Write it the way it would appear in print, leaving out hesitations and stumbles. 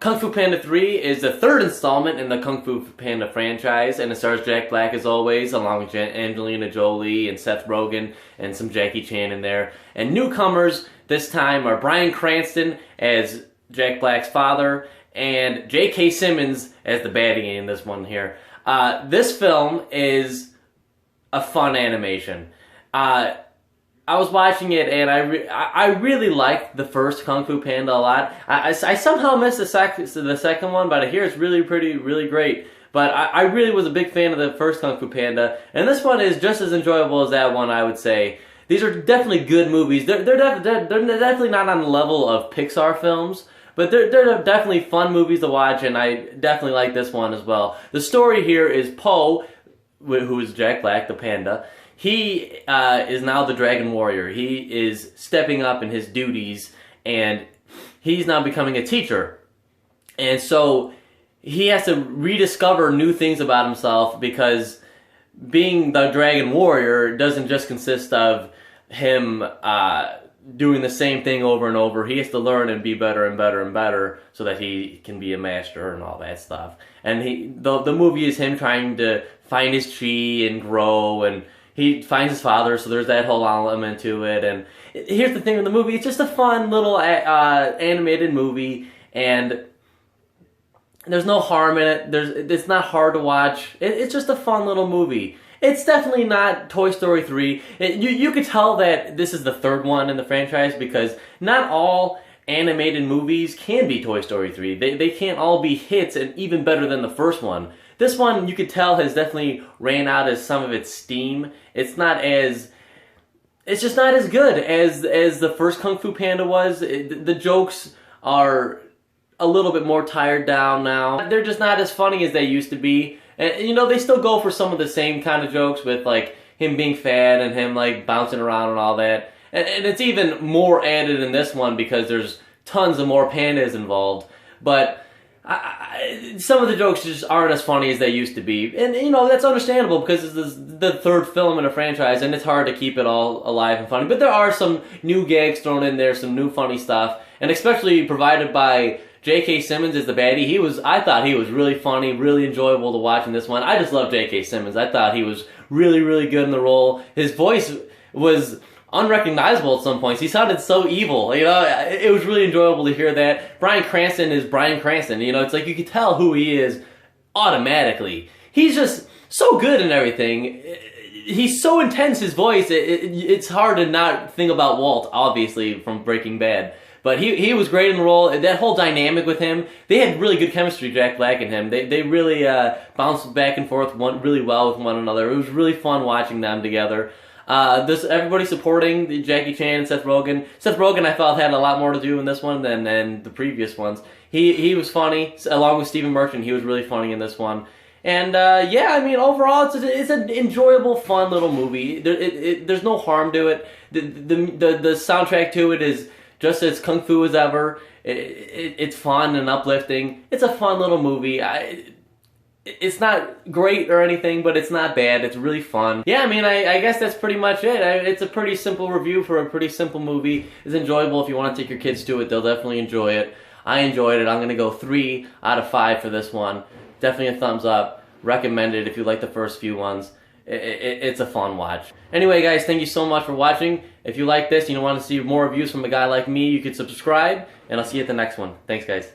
Kung Fu Panda 3 is the third installment in the Kung Fu Panda franchise, and it stars Jack Black as always, along with Angelina Jolie and Seth Rogen, and some Jackie Chan in there. And newcomers this time are Bryan Cranston as Jack Black's father, and J.K. Simmons as the baddie in this one here. This film is a fun animation. I was watching it, and I really liked the first Kung Fu Panda a lot. I somehow missed the second one, but I hear it's really great. But I really was a big fan of the first Kung Fu Panda, and this one is just as enjoyable as that one, I would say. These are definitely good movies. They're definitely not on the level of Pixar films, but they're definitely fun movies to watch, and I definitely like this one as well. The story here is Po, who is Jack Black, the panda. He is now the Dragon Warrior. He is stepping up in his duties, and he's now becoming a teacher. And so he has to rediscover new things about himself, because being the Dragon Warrior doesn't just consist of him doing the same thing over and over. He has to learn and be better and better and better so that he can be a master and all that stuff. And the movie is him trying to find his chi and grow, and he finds his father, so there's that whole element to it. And here's the thing with the movie, it's just a fun little animated movie, and there's no harm in it. It's not hard to watch. It's just a fun little movie. It's definitely not Toy Story 3. You could tell that this is the third one in the franchise, because not all animated movies can be Toy Story 3. They can't all be hits and even better than the first one. This one, you could tell, has definitely ran out of some of its steam. It's just not as good as the first Kung Fu Panda was. The jokes are a little bit more tired down now. They're just not as funny as they used to be. And, you know, they still go for some of the same kind of jokes with, like, him being fat and him, like, bouncing around and all that. And it's even more added in this one because there's tons of more pandas involved. But some of the jokes just aren't as funny as they used to be. And, you know, that's understandable because it's the third film in a franchise, and it's hard to keep it all alive and funny. But there are some new gags thrown in there, some new funny stuff, and especially provided by J.K. Simmons as the baddie. I thought he was really funny, really enjoyable to watch in this one. I just love J.K. Simmons. I thought he was really good in the role. His voice was unrecognizable at some points. He sounded so evil, you know. It was really enjoyable to hear that. Bryan Cranston is Bryan Cranston, you know. It's like you can tell who he is automatically. He's just so good in everything. He's so intense, his voice. It's hard to not think about Walt, obviously, from Breaking Bad. But he was great in the role. That whole dynamic with him, they had really good chemistry, Jack Black and him. They really bounced back and forth really well with one another. It was really fun watching them together. Everybody supporting Jackie Chan and Seth Rogen. Seth Rogen, I felt, had a lot more to do in this one than the previous ones. He was funny, along with Stephen Merchant. He was really funny in this one. And yeah, I mean, overall, it's an enjoyable, fun little movie. There's no harm to it. The soundtrack to it is just as kung fu as ever. It's fun and uplifting. It's a fun little movie. It's not great or anything, but it's not bad. It's really fun. Yeah, I mean, I guess that's pretty much it. It's a pretty simple review for a pretty simple movie. It's enjoyable. If you want to take your kids to it, they'll definitely enjoy it. I enjoyed it. I'm going to go 3 out of 5 for this one. Definitely a thumbs up. Recommend it if you like the first few ones. It's a fun watch. Anyway, guys, thank you so much for watching. If you like this and you want to see more reviews from a guy like me, you can subscribe, and I'll see you at the next one. Thanks, guys.